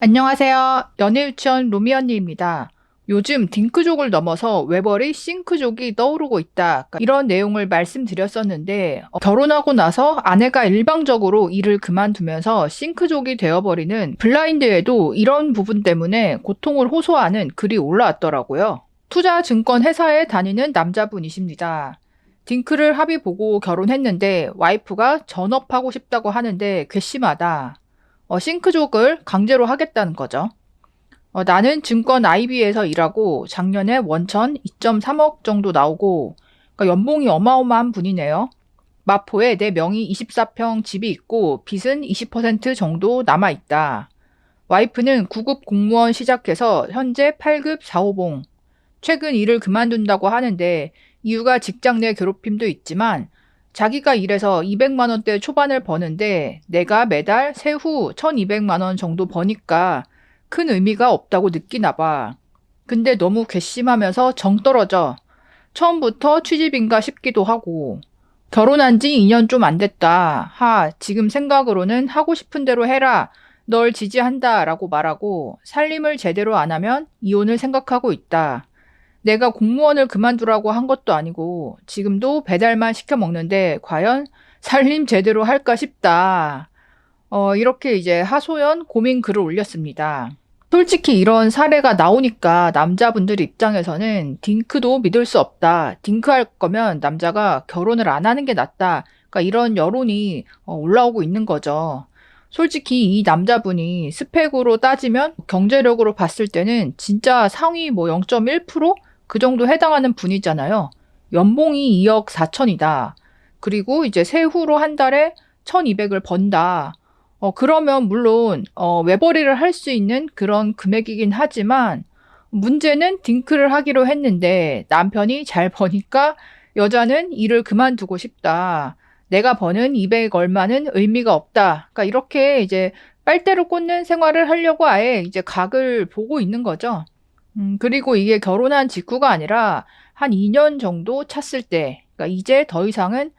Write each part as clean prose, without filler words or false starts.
안녕하세요. 연애유치원 로미 언니입니다. 요즘 딩크족을 넘어서 외벌이 싱크족이 떠오르고 있다. 이런 내용을 말씀드렸었는데 결혼하고 나서 아내가 일방적으로 일을 그만두면서 싱크족이 되어버리는 블라인드에도 이런 부분 때문에 고통을 호소하는 글이 올라왔더라고요. 투자증권 회사에 다니는 남자분이십니다. 딩크를 합의 보고 결혼했는데 와이프가 전업하고 싶다고 하는데 괘씸하다. 싱크족을 강제로 하겠다는 거죠. 나는 증권 IB에서 일하고 작년에 원천 2.3억 정도 나오고 그러니까 연봉이 어마어마한 분이네요. 마포에 내 명의 24평 집이 있고 빚은 20% 정도 남아있다. 와이프는 9급 공무원 시작해서 현재 8급 4호봉. 최근 일을 그만둔다고 하는데 이유가 직장 내 괴롭힘도 있지만 자기가 일해서 200만 원대 초반을 버는데 내가 매달 세후 1200만 원 정도 버니까 큰 의미가 없다고 느끼나 봐. 근데 너무 괘씸하면서 정 떨어져. 처음부터 취집인가 싶기도 하고. 결혼한 지 2년 좀 안 됐다. 지금 생각으로는 하고 싶은 대로 해라. 널 지지한다. 라고 말하고 살림을 제대로 안 하면 이혼을 생각하고 있다. 내가 공무원을 그만두라고 한 것도 아니고 지금도 배달만 시켜 먹는데 과연 살림 제대로 할까 싶다. 이렇게 이제 하소연 고민 글을 올렸습니다. 솔직히 이런 사례가 나오니까 남자분들 입장에서는 딩크도 믿을 수 없다. 딩크 할 거면 남자가 결혼을 안 하는 게 낫다. 그러니까 이런 여론이 올라오고 있는 거죠. 솔직히 이 남자분이 스펙으로 따지면 경제력으로 봤을 때는 진짜 상위 뭐 0.1%? 그 정도 해당하는 분이잖아요. 연봉이 2억 4천이다. 그리고 이제 세후로 한 달에 1200을 번다. 그러면 물론 외벌이를 할 수 있는 그런 금액이긴 하지만 문제는 딩크를 하기로 했는데 남편이 잘 버니까 여자는 일을 그만두고 싶다. 내가 버는 200 얼마는 의미가 없다. 그러니까 이렇게 이제 빨대로 꽂는 생활을 하려고 아예 이제 각을 보고 있는 거죠. 그리고 이게 결혼한 직후가 아니라 한 2년 정도 찼을 때, 그러니까 이제 더 이상은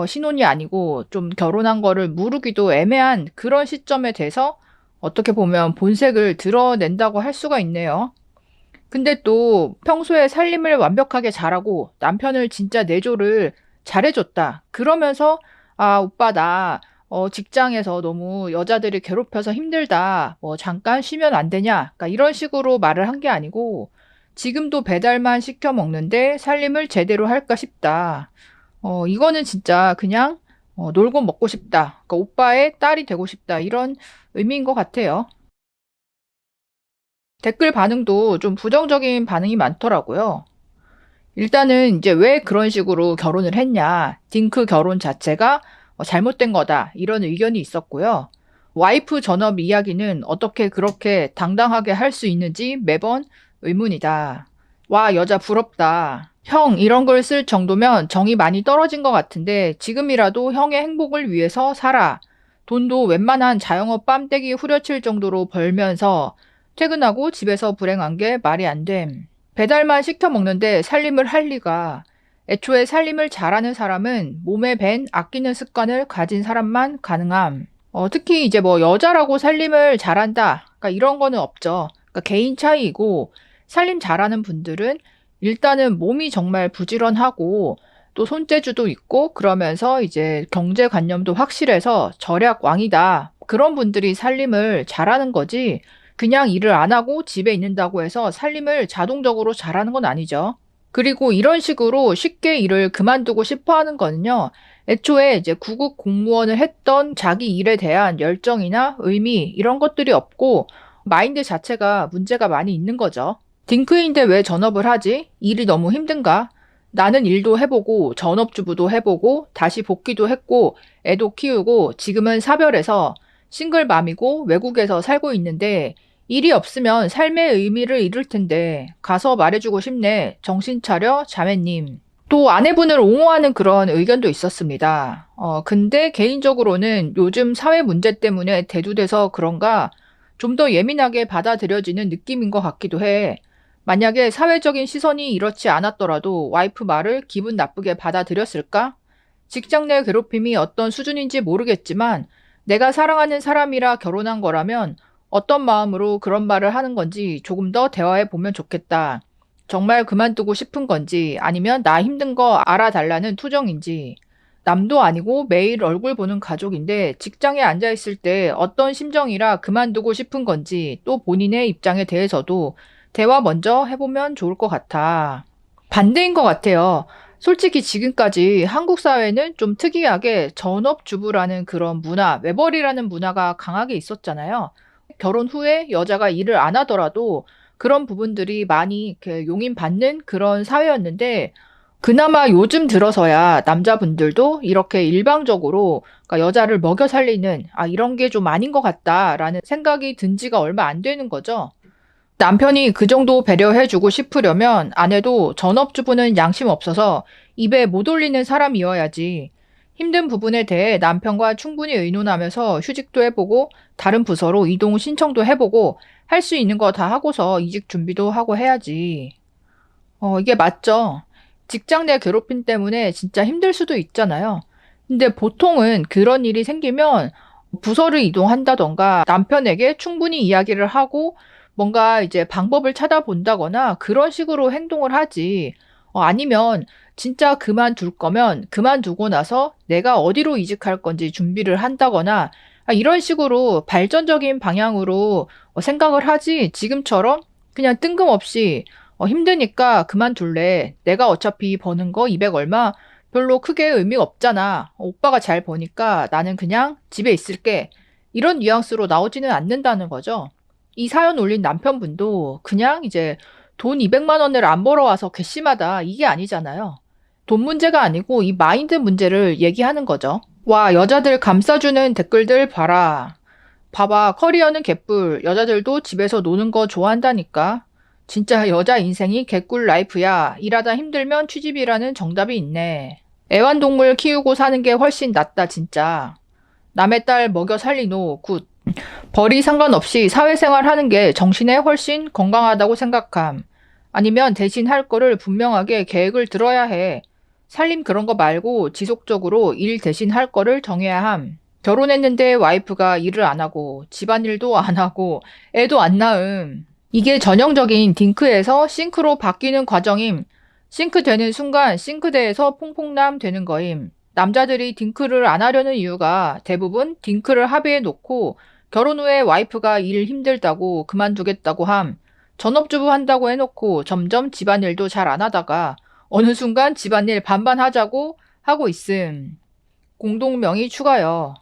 신혼이 아니고 좀 결혼한 거를 무르기도 애매한 그런 시점에 돼서 어떻게 보면 본색을 드러낸다고 할 수가 있네요. 근데 또 평소에 살림을 완벽하게 잘하고 남편을 진짜 내조를 잘해줬다. 그러면서 오빠 나 직장에서 너무 여자들이 괴롭혀서 힘들다. 뭐 잠깐 쉬면 안 되냐? 그러니까 이런 식으로 말을 한 게 아니고 지금도 배달만 시켜 먹는데 살림을 제대로 할까 싶다. 이거는 진짜 그냥 놀고 먹고 싶다. 그러니까 오빠의 딸이 되고 싶다. 이런 의미인 것 같아요. 댓글 반응도 좀 부정적인 반응이 많더라고요. 일단은 이제 왜 그런 식으로 결혼을 했냐. 딩크 결혼 자체가 잘못된 거다. 이런 의견이 있었고요. 와이프 전업 이야기는 어떻게 그렇게 당당하게 할 수 있는지 매번 의문이다. 와, 여자 부럽다. 형, 이런 걸 쓸 정도면 정이 많이 떨어진 것 같은데 지금이라도 형의 행복을 위해서 살아. 돈도 웬만한 자영업 빰떼기 후려칠 정도로 벌면서 퇴근하고 집에서 불행한 게 말이 안 됨. 배달만 시켜 먹는데 살림을 할 리가. 애초에 살림을 잘하는 사람은 몸에 밴 아끼는 습관을 가진 사람만 가능함. 특히 이제 뭐 여자라고 살림을 잘한다. 그러니까 이런 거는 없죠. 그러니까 개인 차이이고 살림 잘하는 분들은 일단은 몸이 정말 부지런하고 또 손재주도 있고 그러면서 이제 경제관념도 확실해서 절약 왕이다. 그런 분들이 살림을 잘하는 거지. 그냥 일을 안 하고 집에 있는다고 해서 살림을 자동적으로 잘하는 건 아니죠. 그리고 이런 식으로 쉽게 일을 그만두고 싶어 하는 거는요. 애초에 이제 구급 공무원을 했던 자기 일에 대한 열정이나 의미 이런 것들이 없고 마인드 자체가 문제가 많이 있는 거죠. 딩크인데 왜 전업을 하지? 일이 너무 힘든가? 나는 일도 해보고 전업주부도 해보고 다시 복귀도 했고 애도 키우고 지금은 사별해서 싱글맘이고 외국에서 살고 있는데 일이 없으면 삶의 의미를 잃을 텐데 가서 말해주고 싶네. 정신 차려 자매님. 또 아내분을 옹호하는 그런 의견도 있었습니다. 근데 개인적으로는 요즘 사회 문제 때문에 대두돼서 그런가 좀 더 예민하게 받아들여지는 느낌인 것 같기도 해. 만약에 사회적인 시선이 이렇지 않았더라도 와이프 말을 기분 나쁘게 받아들였을까? 직장 내 괴롭힘이 어떤 수준인지 모르겠지만 내가 사랑하는 사람이라 결혼한 거라면 어떤 마음으로 그런 말을 하는 건지 조금 더 대화해 보면 좋겠다. 정말 그만두고 싶은 건지 아니면 나 힘든 거 알아달라는 투정인지. 남도 아니고 매일 얼굴 보는 가족인데 직장에 앉아 있을 때 어떤 심정이라 그만두고 싶은 건지 또 본인의 입장에 대해서도 대화 먼저 해보면 좋을 것 같아. 반대인 것 같아요. 솔직히 지금까지 한국 사회는 좀 특이하게 전업주부라는 그런 문화, 외벌이라는 문화가 강하게 있었잖아요. 결혼 후에 여자가 일을 안 하더라도 그런 부분들이 많이 이렇게 용인받는 그런 사회였는데, 그나마 요즘 들어서야 남자분들도 이렇게 일방적으로 그러니까 여자를 먹여 살리는 이런 게 좀 아닌 것 같다라는 생각이 든 지가 얼마 안 되는 거죠. 남편이 그 정도 배려해주고 싶으려면 아내도 전업주부는 양심 없어서 입에 못 올리는 사람이어야지. 힘든 부분에 대해 남편과 충분히 의논하면서 휴직도 해보고 다른 부서로 이동 신청도 해보고 할 수 있는 거 다 하고서 이직 준비도 하고 해야지. 이게 맞죠. 직장 내 괴롭힘 때문에 진짜 힘들 수도 있잖아요. 근데 보통은 그런 일이 생기면 부서를 이동한다던가 남편에게 충분히 이야기를 하고 뭔가 이제 방법을 찾아본다거나 그런 식으로 행동을 하지. 아니면 진짜 그만둘 거면 그만두고 나서 내가 어디로 이직할 건지 준비를 한다거나 이런 식으로 발전적인 방향으로 생각을 하지 지금처럼 그냥 뜬금없이 힘드니까 그만둘래. 내가 어차피 버는 거 200 얼마 별로 크게 의미가 없잖아. 오빠가 잘 버니까 나는 그냥 집에 있을게. 이런 뉘앙스로 나오지는 않는다는 거죠. 이 사연 올린 남편분도 그냥 이제 돈 200만 원을 안 벌어와서 괘씸하다. 이게 아니잖아요. 돈 문제가 아니고 이 마인드 문제를 얘기하는 거죠. 와, 여자들 감싸주는 댓글들 봐라. 봐봐, 커리어는 개뿔. 여자들도 집에서 노는 거 좋아한다니까. 진짜 여자 인생이 개꿀 라이프야. 일하다 힘들면 취직이라는 정답이 있네. 애완동물 키우고 사는 게 훨씬 낫다, 진짜. 남의 딸 먹여 살리노, 굿. 벌이 상관없이 사회생활 하는 게 정신에 훨씬 건강하다고 생각함. 아니면 대신 할 거를 분명하게 계획을 들어야 해. 살림 그런 거 말고 지속적으로 일 대신 할 거를 정해야 함. 결혼했는데 와이프가 일을 안 하고 집안일도 안 하고 애도 안 낳음. 이게 전형적인 딩크에서 싱크로 바뀌는 과정임. 싱크 되는 순간 싱크대에서 퐁퐁남 되는 거임. 남자들이 딩크를 안 하려는 이유가 대부분 딩크를 합의해 놓고 결혼 후에 와이프가 일 힘들다고 그만두겠다고 함. 전업주부 한다고 해놓고 점점 집안일도 잘 안 하다가 어느 순간 집안일 반반 하자고 하고 있음. 공동명의 추가요.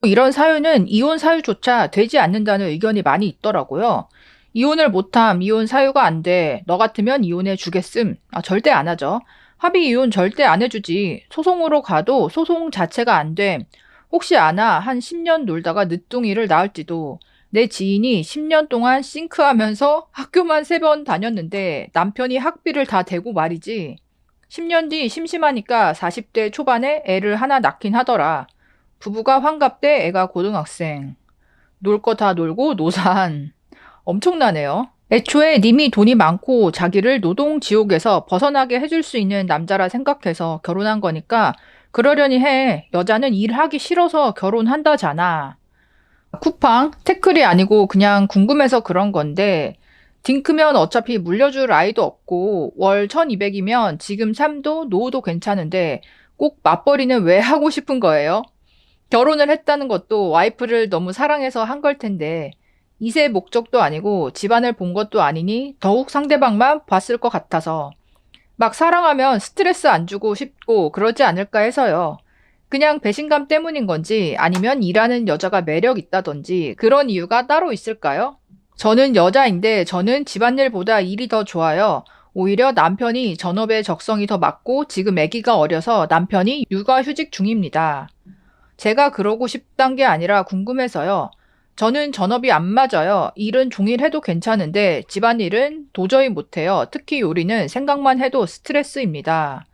이런 사유는 이혼 사유조차 되지 않는다는 의견이 많이 있더라고요. 이혼을 못함, 이혼 사유가 안 돼. 너 같으면 이혼해 주겠음. 절대 안 하죠. 합의 이혼 절대 안 해주지. 소송으로 가도 소송 자체가 안 돼. 혹시 아나 한 10년 놀다가 늦둥이를 낳을지도. 내 지인이 10년 동안 싱크하면서 학교만 3번 다녔는데 남편이 학비를 다 대고 말이지. 10년 뒤 심심하니까 40대 초반에 애를 하나 낳긴 하더라. 부부가 환갑 때 애가 고등학생. 놀 거 다 놀고 노산. 엄청나네요. 애초에 님이 돈이 많고 자기를 노동 지옥에서 벗어나게 해줄 수 있는 남자라 생각해서 결혼한 거니까 그러려니 해. 여자는 일하기 싫어서 결혼한다잖아. 쿠팡, 태클이 아니고 그냥 궁금해서 그런 건데 딩크면 어차피 물려줄 아이도 없고 월 1200이면 지금 삶도 노후도 괜찮은데 꼭 맞벌이는 왜 하고 싶은 거예요? 결혼을 했다는 것도 와이프를 너무 사랑해서 한 걸 텐데 이세 목적도 아니고 집안을 본 것도 아니니 더욱 상대방만 봤을 것 같아서 막 사랑하면 스트레스 안 주고 싶고 그러지 않을까 해서요. 그냥 배신감 때문인 건지 아니면 일하는 여자가 매력 있다든지 그런 이유가 따로 있을까요? 저는 여자인데 저는 집안일보다 일이 더 좋아요. 오히려 남편이 전업에 적성이 더 맞고 지금 아기가 어려서 남편이 육아휴직 중입니다. 제가 그러고 싶단 게 아니라 궁금해서요. 저는 전업이 안 맞아요. 일은 종일 해도 괜찮은데 집안일은 도저히 못해요. 특히 요리는 생각만 해도 스트레스입니다.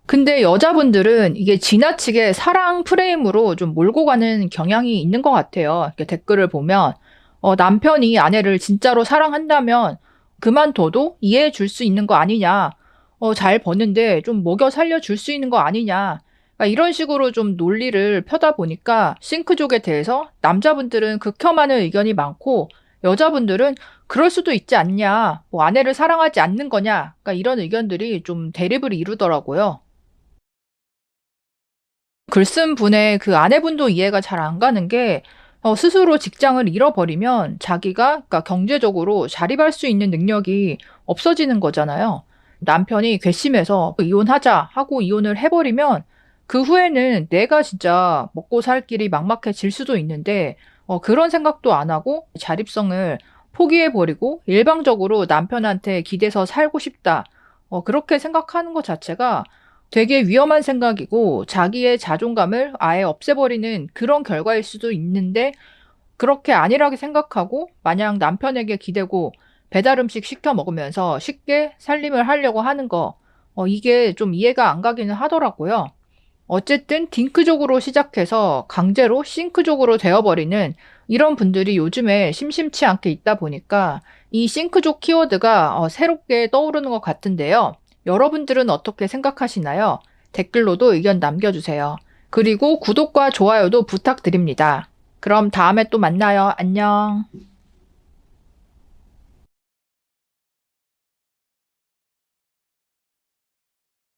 근데 여자분들은 이게 지나치게 사랑 프레임으로 좀 몰고 가는 경향이 있는 것 같아요. 이렇게 댓글을 보면 남편이 아내를 진짜로 사랑한다면 그만둬도 이해해 줄 수 있는 거 아니냐. 잘 버는데 좀 먹여 살려 줄 수 있는 거 아니냐. 그러니까 이런 식으로 좀 논리를 펴다 보니까 싱크족에 대해서 남자분들은 극혐하는 의견이 많고 여자분들은 그럴 수도 있지 않냐, 뭐 아내를 사랑하지 않는 거냐, 그러니까 이런 의견들이 좀 대립을 이루더라고요. 글 쓴 분의 그 아내분도 이해가 잘 안 가는 게 스스로 직장을 잃어버리면 자기가 그러니까 경제적으로 자립할 수 있는 능력이 없어지는 거잖아요. 남편이 괘씸해서 이혼하자 하고 이혼을 해버리면 그 후에는 내가 진짜 먹고 살 길이 막막해질 수도 있는데 그런 생각도 안 하고 자립성을 포기해버리고 일방적으로 남편한테 기대서 살고 싶다. 그렇게 생각하는 것 자체가 되게 위험한 생각이고 자기의 자존감을 아예 없애버리는 그런 결과일 수도 있는데 그렇게 안일하게 생각하고 마냥 남편에게 기대고 배달 음식 시켜 먹으면서 쉽게 살림을 하려고 하는 거, 이게 좀 이해가 안 가기는 하더라고요. 어쨌든 딩크족으로 시작해서 강제로 싱크족으로 되어버리는 이런 분들이 요즘에 심심치 않게 있다 보니까 이 싱크족 키워드가 새롭게 떠오르는 것 같은데요. 여러분들은 어떻게 생각하시나요? 댓글로도 의견 남겨주세요. 그리고 구독과 좋아요도 부탁드립니다. 그럼 다음에 또 만나요. 안녕.